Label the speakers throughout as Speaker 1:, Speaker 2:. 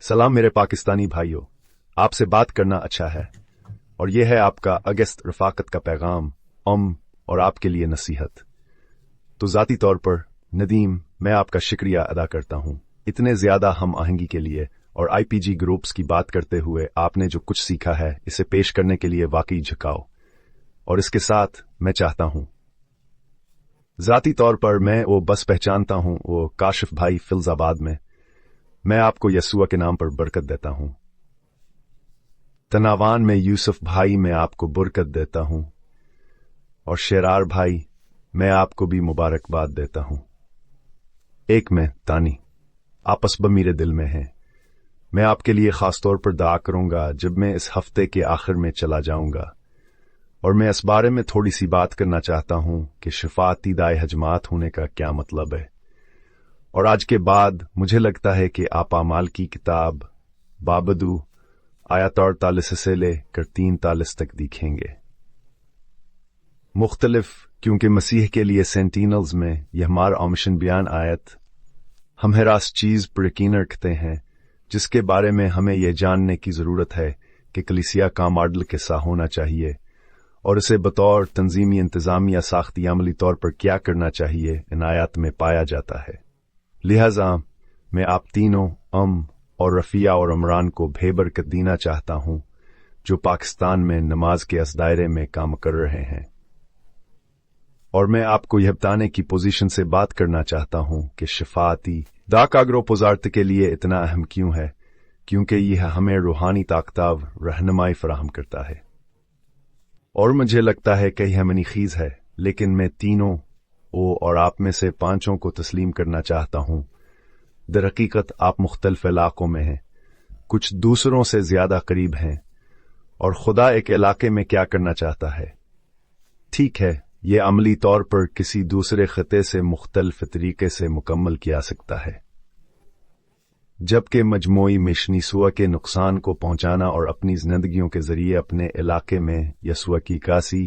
Speaker 1: सलाम मेरे पाकिस्तानी भाइयों, आपसे बात करना अच्छा है और यह है आपका अगस्त रफाकत का पैगाम और आपके लिए नसीहत। तो ज़ाती तौर पर नदीम, मैं आपका शुक्रिया अदा करता हूँ इतने ज़्यादा हम आहंगी के लिए, और आईपीजी ग्रुप्स की बात करते हुए आपने जो कुछ सीखा है इसे पेश करने के लिए वाकई झुकाओ। और इसके साथ मैं चाहता हूँ, ज़ाती तौर पर मैं वो बस पहचानता हूँ वो काशिफ भाई फिल्जाबाद में, मैं आपको यसूआ के नाम पर बरकत देता हूँ। तनावान में यूसुफ भाई मैं आपको बरकत देता हूँ, और शेरार भाई मैं आपको भी मुबारकबाद देता हूँ। एक में तानी आपस ब मेरे दिल में है, मैं आपके लिए खास तौर पर दुआ करूंगा जब मैं इस हफ्ते के आखिर में चला जाऊंगा, और मैं इस बारे में थोड़ी सी बात करना चाहता हूं कि शफाती दाए हजमात होने का क्या मतलब है। और आज के बाद मुझे लगता है कि आप अमाल की किताब बाबदू आयत 48 से लेकर 43 तक दिखेंगे मुख्तलिफ, क्योंकि मसीह के लिए सेंटिनल्स में यह हमारा आमशन बयान आयत हम हरास चीज पर यकीन रखते हैं जिसके बारे में हमें यह जानने की जरूरत है कि कलीसिया का मॉडल कैसा होना चाहिए और इसे बतौर तंजीमी इंतजामिया साख्ती अमली तौर पर क्या करना चाहिए इन आयत में पाया जाता है। लिहाजा मैं आप तीनों और रफिया और इमरान को बेबरकत देना चाहता हूं जो पाकिस्तान में नमाज के इस दायरे में काम कर रहे हैं, और मैं आपको यह बताने की पोजीशन से बात करना चाहता हूं कि शफाती दाकाग्रो पुजारत के लिए इतना अहम क्यों है, क्योंकि यह हमें रूहानी ताकताव रहनुमाई फराहम करता है। और मुझे लगता है कि यह मनीखीज है, लेकिन मैं तीनों और आप में से पांचों को तस्लीम करना चाहता हूं। दरहकीकत आप मुख्तलिफ इलाकों में हैं, कुछ दूसरों से ज्यादा करीब हैं, और खुदा एक इलाके में क्या करना चाहता है, ठीक है, यह अमली तौर पर किसी दूसरे खिते से मुख्तलिफ तरीके से मुकम्मल किया सकता है, जबकि मजमूई मिशनी सुआ के नुकसान को पहुंचाना और अपनी जिंदगियों के जरिए अपने इलाके में यसुआ की कासी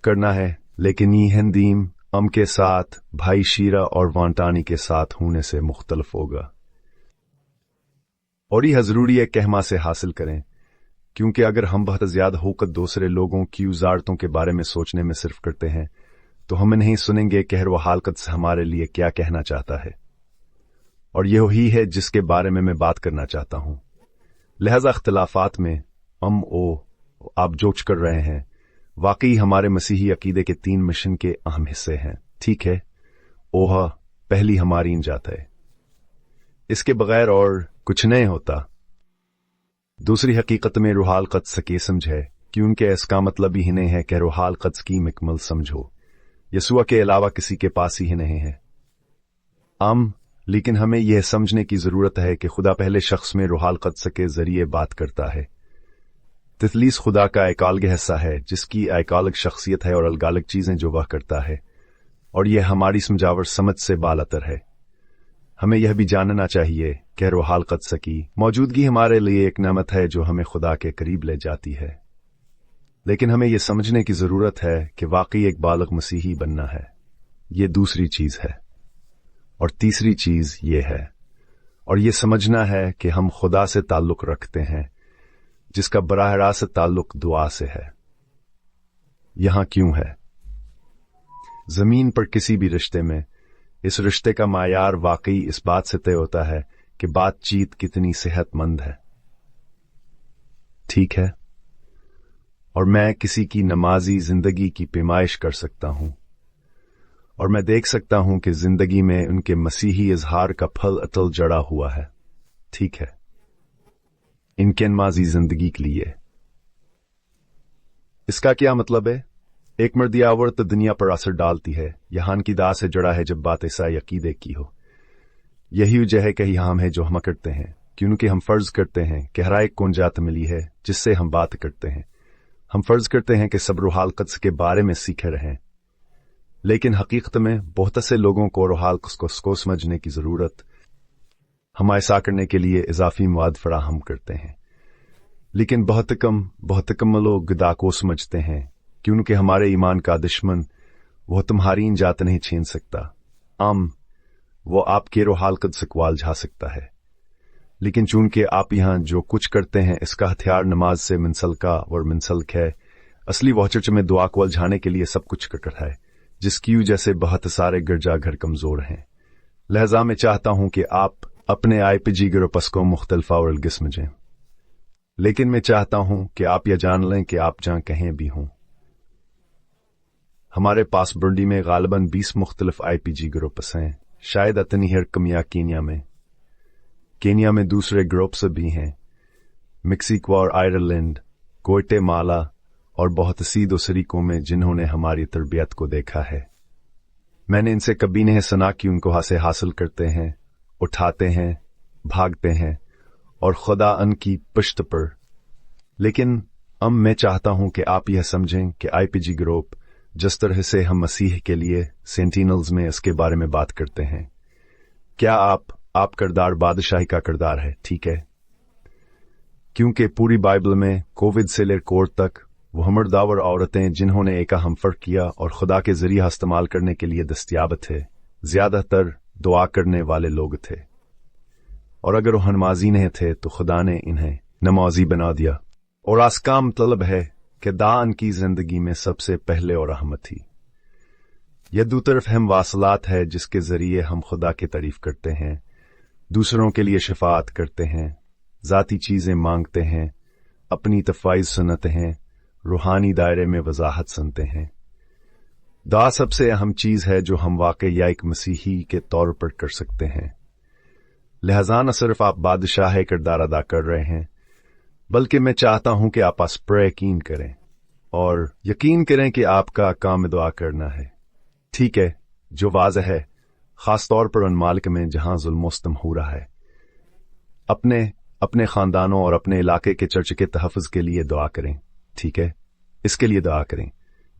Speaker 1: करना है, लेकिन ये हंदीम के साथ भाई शीरा और वांटानी के साथ होने से मुख्तलिफ होगा। और यह जरूरी है कहमा से हासिल करें, क्योंकि अगर हम बहुत ज्यादा होकर दूसरे लोगों की उजारतों के बारे में सोचने में सिर्फ करते हैं तो हम नहीं सुनेंगे कि हर हालकत से हमारे लिए क्या कहना चाहता है, और यही है जिसके बारे में मैं बात करना चाहता हूं। लिहाजा अख्तिलाफात में आप जो कर रहे हैं वाकई हमारे मसीही अकीदे के 3 मिशन के अहम हिस्से हैं, ठीक है। पहली हमारी निजात है, इसके बगैर और कुछ नहीं होता। दूसरी हकीकत में रूहाल क़ुद्स की समझ है, क्योंकि इसका मतलब ही नहीं है कि रूहाल क़ुद्स की मुकम्मल समझ हो, यसुआ के अलावा किसी के पास ही नहीं है। लेकिन हमें यह समझने की जरूरत है कि खुदा पहले शख्स में रूहाल क़ुद्स के जरिए बात करता है। तस्लीस खुदा का एक अलग हिस्सा है जिसकी एक अलग शख्सियत है और अलग अलग चीजें जो वह करता है, और यह हमारी समझावर समझ से बालातर है। हमें यह भी जानना चाहिए कि रूहाल क़ुद्स की मौजूदगी हमारे लिए एक नेमत है जो हमें खुदा के करीब ले जाती है, लेकिन हमें यह समझने की जरूरत है कि वाकई एक बालग मसीही बनना है, ये दूसरी चीज है। और तीसरी चीज ये है, और ये समझना है कि हम खुदा से ताल्लुक रखते हैं जिसका बराह रास्त ताल्लुक दुआ से है। यहां क्यों है? जमीन पर किसी भी रिश्ते में इस रिश्ते का मायार वाकई इस बात से तय होता है कि बातचीत कितनी सेहतमंद है, ठीक है। और मैं किसी की नमाजी जिंदगी की पैमाइश कर सकता हूं, और मैं देख सकता हूं कि जिंदगी में उनके मसीही इजहार का फल अटल जड़ा हुआ है, ठीक है, इनके नमाजी जिंदगी के लिए। इसका क्या मतलब है? एक मर्दियावर्त दुनिया पर असर डालती है, यहां की दास से जड़ा है जब बात ऐसा यकीदे की हो। यही वजह है कि यहां हम है जो हम करते हैं, क्योंकि हम फर्ज करते हैं कि हर एक को जात मिली है जिससे हम बात करते हैं। हम फर्ज करते हैं कि सब रूहाल क़ुद्स के बारे में सीखे रहें, लेकिन हकीकत में बहुत से लोगों को रूहाल क़ुद्स को समझने की जरूरत, हम ऐसा करने के लिए इजाफी मवाद फराहम करते हैं, लेकिन बहुत कम लोग खुदा को समझते हैं, क्योंकि हमारे ईमान का दुश्मन वो तुम्हारी जात नहीं छीन सकता, वो आपके रूहाल क़ुद्स से क्वाल जा सकता है। लेकिन चूंकि आप यहाँ जो कुछ करते हैं इसका हथियार नमाज से मुंसलका और मुंसलक है, असली वह चर्च में दुआ को उलझाने के लिए सब कुछ कर है, जिसकी वजह से बहुत सारे गिरजाघर कमजोर हैं। लिहाजा मैं चाहता हूं कि आप अपने आईपीजी ग्रुप्स को मुख्तलिफ और अलग समझें, लेकिन मैं चाहता हूं कि आप यह जान लें कि आप जहां कहीं भी हों, हमारे पास बुरुंडी में गालिबन 20 मुख्तलिफ आईपीजी ग्रुप्स हैं, शायद इतनी ही रकम या केनिया में दूसरे ग्रुप्स भी हैं, मेक्सिको और आयरलैंड, ग्वाटेमाला और बहुत सी दूसरी कौमें जिन्होंने हमारी तरबियत को देखा है। मैंने इनसे कभी नहीं सुना कि उनको हासे हासिल करते हैं, उठाते हैं, भागते हैं और खुदा उनकी पुश्त पर। लेकिन अब मैं चाहता हूं कि आप यह समझें कि आईपीजी ग्रुप जिस तरह से हम मसीह के लिए सेंटिनल्स में इसके बारे में बात करते हैं, क्या आप किरदार बादशाही का किरदार है, ठीक है? क्योंकि पूरी बाइबल में कोविड से लेकर कोर्ट तक वो मर्दावर औरतें जिन्होंने एक अहम फर्क किया और खुदा के जरिए इस्तेमाल करने के लिए दस्तयाब थे, ज्यादातर दुआ करने वाले लोग थे, और अगर वो नमाजी नहीं थे तो खुदा ने इन्हें नमाजी बना दिया। और इसका मतलब है कि दान की जिंदगी में सबसे पहले और अहम थी। यह दो तरफ हम वासलात है जिसके जरिए हम खुदा की तारीफ करते हैं, दूसरों के लिए शफात करते हैं, जाती चीजें मांगते हैं, अपनी तफाइज सुनते हैं, रूहानी दायरे में वजाहत सुनते हैं। दुआ सबसे अहम चीज है जो हम वाकई या एक मसीही के तौर पर कर सकते हैं। लिहाजा न सिर्फ आप बादशाह किरदार अदा कर रहे हैं, बल्कि मैं चाहता हूं कि आप इस पर यकीन करें और यकीन करें कि आपका काम दुआ करना है, ठीक है? जो वाज़ह है, खास तौर पर उन मालिक में जहां जुल्म हो रहा है। अपने खानदानों और अपने इलाके के चर्च के तहफ़्फ़ुज़ के लिए दुआ करें, ठीक है? इसके लिए दुआ करें।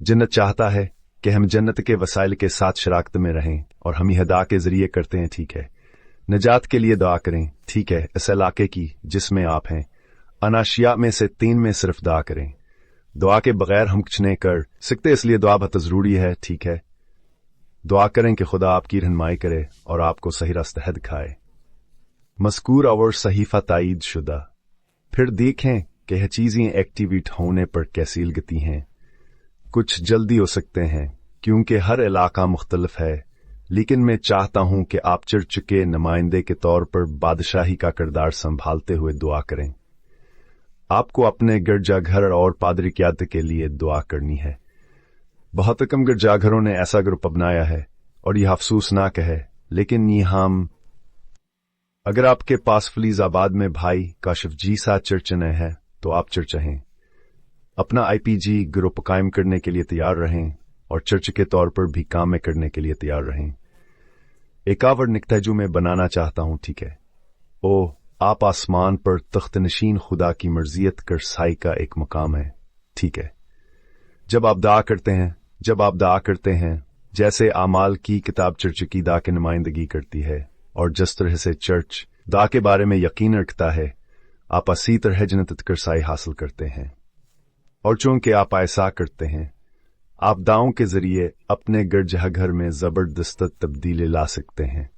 Speaker 1: जन्नत चाहता है कि हम जन्नत के वसाइल के साथ शराकत में रहें और हम यह दुआ के जरिए करते हैं, ठीक है? नजात के लिए दुआ करें, ठीक है? इस इलाके की जिसमें आप हैं, अनाशिया में से 3 में सिर्फ दुआ करें। दुआ के बगैर हम कुछ नहीं कर सकते, इसलिए दुआ बहुत जरूरी है, ठीक है? दुआ करें कि खुदा आपकी रहनुमाई करे और आपको सही रास्ता दिखाए। मज़कूर और सहीफा तायीद शुदा। फिर देखें कि यह चीजें एक्टिवेट होने पर कैसी लगती हैं। कुछ जल्दी हो सकते हैं क्योंकि हर इलाका मुख्तलिफ है, लेकिन मैं चाहता हूं कि आप चर्च के नुमाइंदे के तौर पर बादशाही का किरदार संभालते हुए दुआ करें। आपको अपने गिरजाघर और पादरी क़यादत के लिए दुआ करनी है। बहुत कम गिरजाघरों ने ऐसा ग्रुप अपनाया है और यह अफसोसनाक है, लेकिन अगर आपके पास फलीजाबाद में भाई काशिफ जी साथ चर्च न है तो आप चर्च हैं। अपना आईपीजी ग्रुप कायम करने के लिए तैयार रहें और चर्च के तौर पर भी काम में करने के लिए तैयार रहें। एक और निकता जो मैं बनाना चाहता हूं, ठीक है? आप आसमान पर तख्त नशीन खुदा की मर्जियत कर साई का एक मकाम है, ठीक है? जब आप दुआ करते हैं, जैसे आमाल की किताब चर्च की दुआ की नुमाइंदगी करती है और जिस तरह से चर्च दुआ के बारे में यकीन रखता है, आप इसी तरह जन्नत कर साई हासिल करते हैं। और चूंकि आप ऐसा करते हैं, आप दुआओं के जरिए अपने गिरजाघर में जबरदस्त तब्दीली ला सकते हैं।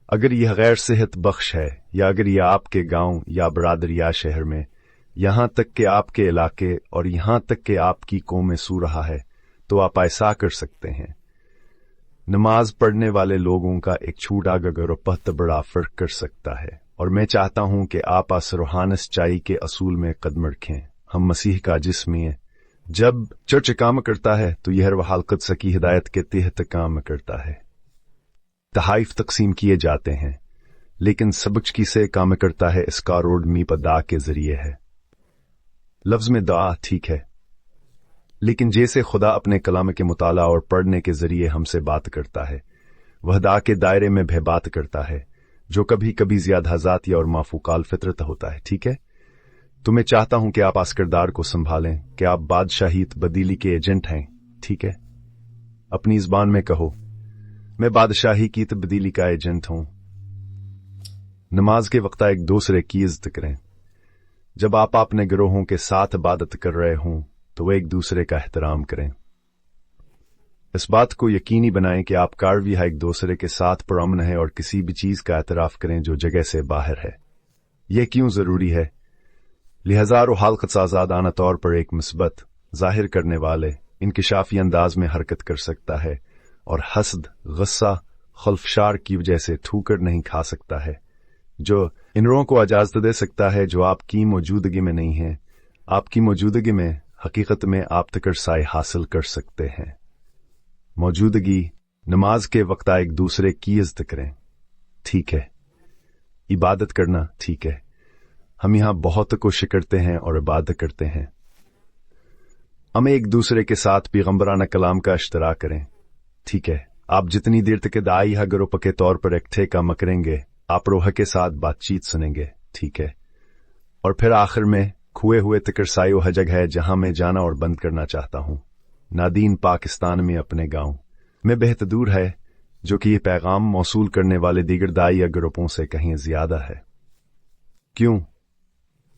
Speaker 1: अगर यह गैर सेहत बख्श है या अगर यह आपके गांव या बरादरी या शहर में, यहां तक कि आपके इलाके और यहां तक कि आपकी कौम में सू रहा है, तो आप ऐसा कर सकते हैं। नमाज पढ़ने वाले लोगों का एक छोटा ग्रुप बहुत बड़ा फर्क कर सकता है, और मैं चाहता हूं कि आप इस रूहानी सच्चाई के असूल में कदम रखें। हम मसीह का जिस्म हैं। जब चर्च काम करता है तो यह रूह कुद्स की हिदायत के तहत काम करता है। तहाइफ तकसीम किए जाते हैं, लेकिन सबक किसे काम करता है इसका रोड मीप दुआ के जरिए है। लफ्ज में दुआ ठीक है, लेकिन जैसे खुदा अपने कलाम के मुताला और पढ़ने के जरिए हमसे बात करता है, वह दुआ के दायरे में भी बात करता है, जो कभी कभी ज्यादा ज़ाती और माफूकाल फितरत होता है, ठीक है? तो मैं चाहता हूं कि आप इस किरदार को संभालें कि आप बादशाही तब्दीली के एजेंट हैं, ठीक है? अपनी ज़बान में कहो, मैं बादशाही की तब्दीली का एजेंट हूं। नमाज के वक्त एक दूसरे की इज्जत करें। जब आप अपने गिरोहों के साथ इबादत कर रहे हों तो एक दूसरे का एहतराम करें। इस बात को यकीनी बनाएं कि आप कारवी एक दूसरे के साथ पुरअमन है और किसी भी चीज का एतराफ करें जो जगह से बाहर है। ये क्यों ज़रूरी है? लिहाजा हालत आज़ादाना तौर पर एक मुस्बत ज़ाहिर करने वाले इंकिशाफी अंदाज में हरकत कर सकता है और हसद, गुस्सा, खल्फशार की वजह से ठोकर नहीं खा सकता है, जो इन रों को इजाज़त दे सकता है जो आपकी मौजूदगी में नहीं है। आपकी मौजूदगी में हकीकत में आप तक रसाई हासिल कर सकते हैं। मौजूदगी नमाज के वक्त एक दूसरे की इज्जत करें, ठीक है। इबादत करना, ठीक है। हम यहाँ बहुत कोशिश करते हैं और इबादत करते हैं। हम एक दूसरे के साथ पैगंबराना कलाम का इश्तराक करें, ठीक है। आप जितनी देर तक दाई ग्रुप के तौर पर इकट्ठे काम करेंगे, आप रोह के साथ बातचीत सुनेंगे, ठीक है। और फिर आखिर में खुए हुए तकरसायो हजग है जहां मैं जाना और बंद करना चाहता हूं। नादीन पाकिस्तान में अपने गांव में बेहद दूर है, जो कि ये पैगाम मौसूल करने वाले दीगर दाई ग्रुपों से कहीं ज्यादा है। क्यों?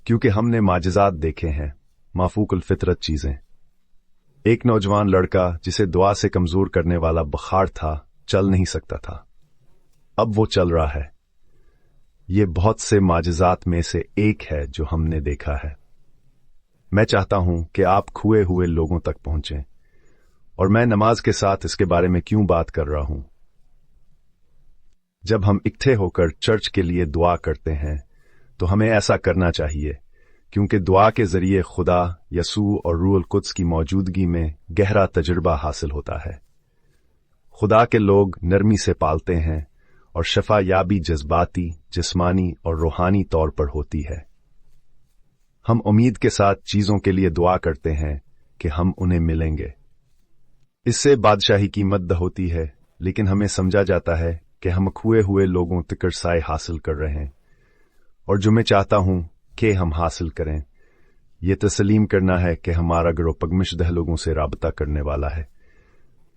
Speaker 1: क्योंकि हमने माजिज़ात देखे हैं, माफूकुल फितरत चीजें। एक नौजवान लड़का जिसे दुआ से कमजोर करने वाला बुखार था, चल नहीं सकता था, अब वो चल रहा है। ये बहुत से माजिज़ात में से एक है जो हमने देखा है। मैं चाहता हूं कि आप खुए हुए लोगों तक पहुंचें, और मैं नमाज के साथ इसके बारे में क्यों बात कर रहा हूं। जब हम इकट्ठे होकर चर्च के लिए दुआ करते हैं तो हमें ऐसा करना चाहिए क्योंकि दुआ के जरिए खुदा, यसू और रूहुल कुद्स की मौजूदगी में गहरा तजुर्बा हासिल होता है। खुदा के लोग नरमी से पालते हैं और शफा याबी जज्बाती, जिस्मानी और रूहानी तौर पर होती है। हम उम्मीद के साथ चीजों के लिए दुआ करते हैं कि हम उन्हें मिलेंगे। इससे बादशाही की मद्द होती है, लेकिन हमें समझा जाता है कि हम खुए हुए लोगों तक रसाई हासिल कर रहे हैं। और जो मैं चाहता हूं कि हम हासिल करें, यह तस्लीम करना है कि हमारा ग्रोह पगमिशदह लोगों से राबता करने वाला है,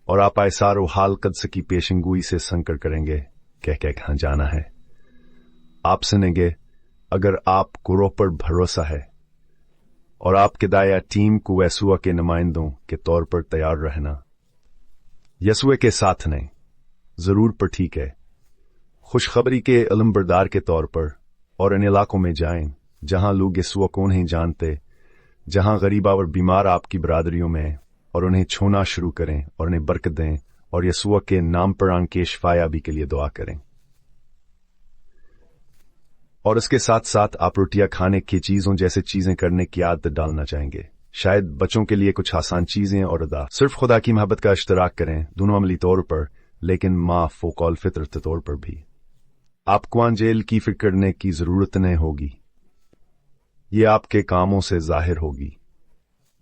Speaker 1: और आप ऐसारो हाल कद्स की पेशंगोई से संकर करेंगे कह कहाँ जाना है। आप सुनेंगे अगर आप ग्रोह पर भरोसा है, और आपके दाया टीम को यसुआ के नुमाइंदों के तौर पर तैयार रहना। यसुए के साथ नहीं, जरूर पर ठीक है। खुशखबरी के इल्म बरदार के तौर पर और इन इलाकों में जाएं जहां लोग यसुआ को नहीं जानते, जहां गरीबा और बीमार आपकी बरादरियों में, और उन्हें छूना शुरू करें और उन्हें बरकत दें, और यसुआ के नाम पर आंके शफायाबी के लिए दुआ करें। और इसके साथ साथ आप रोटियां खाने की चीजों जैसे चीजें करने की आदत डालना चाहेंगे। शायद बच्चों के लिए कुछ आसान चीजें और अदा सिर्फ खुदा की मोहब्बत का इश्तराक करें, दोनों अमली तौर पर, लेकिन माफ व फितरत तौर पर भी। आपको अंजेल की फिक्र करने की जरूरत नहीं होगी, ये आपके कामों से जाहिर होगी।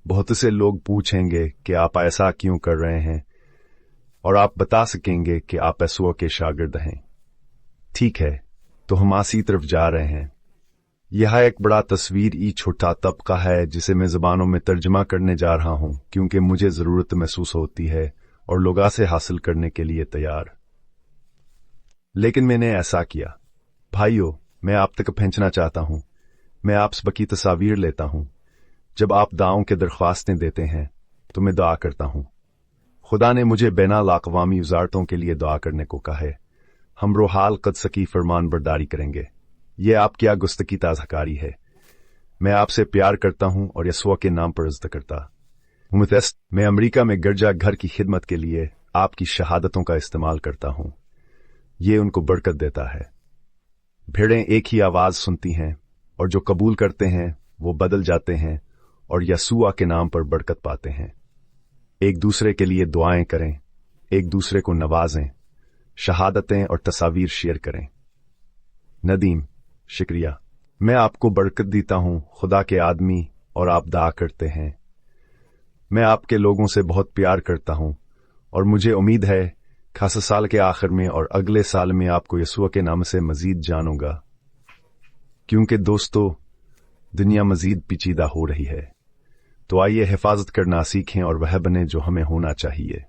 Speaker 1: बहुत से लोग पूछेंगे कि आप ऐसा क्यों कर रहे हैं, और आप बता सकेंगे कि आप यसुआ के शागिर्द हैं। ठीक है, तो हम आसी तरफ जा रहे हैं। यह एक बड़ा तस्वीर ई छोटा तबका है जिसे मैं ज़बानों में तर्जमा करने जा रहा हूं, क्योंकि मुझे जरूरत महसूस होती है और लोगा से हासिल करने के लिए तैयार। लेकिन मैंने ऐसा किया। भाइयों, मैं आप तक पहुंचना चाहता हूं। मैं आप सबकी तस्वीर लेता हूं। जब आप दुआओं के दरख्वास्तें देते हैं तो मैं दुआ करता हूं। खुदा ने मुझे बैनुल अक़वामी वज़ारतों के लिए दुआ करने को कहा है। हम रोहाल कद्स की फरमान बरदारी करेंगे। ये आपकी गुस्तकी ताज़ाकारी है। मैं आपसे प्यार करता हूं और यसुआ के नाम पर इज्जत करता हूं। मैं अमेरिका में गिरजा घर की खिदमत के लिए आपकी शहादतों का इस्तेमाल करता हूं। ये उनको बरकत देता है। भेड़ें एक ही आवाज सुनती हैं, और जो कबूल करते हैं वो बदल जाते हैं और यसुआ के नाम पर बरकत पाते हैं। एक दूसरे के लिए दुआएं करें, एक दूसरे को नवाजें, शहादतें और तस्वीर शेयर करें। नदीम, शुक्रिया। मैं आपको बरकत देता हूं, खुदा के आदमी, और आप दुआ करते हैं। मैं आपके लोगों से बहुत प्यार करता हूं, और मुझे उम्मीद है खास साल के आखिर में और अगले साल में आपको यसुआ के नाम से मजीद जानूंगा, क्योंकि दोस्तों, दुनिया मजीद पेचीदा हो रही है। तो आइए हिफाजत करना सीखें और वह बने जो हमें होना चाहिए।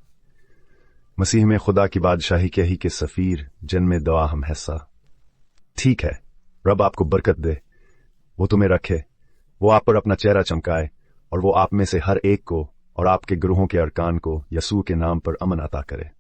Speaker 1: मसीह में खुदा की बादशाही के ही के सफीर, जिनमें दुआ हम हिस्सा। ठीक है, रब आपको बरकत दे, वो तुम्हें रखे, वो आप पर अपना चेहरा चमकाए, और वो आप में से हर एक को और आपके ग्रोहों के अरकान को यसू के नाम पर अमन अता करे।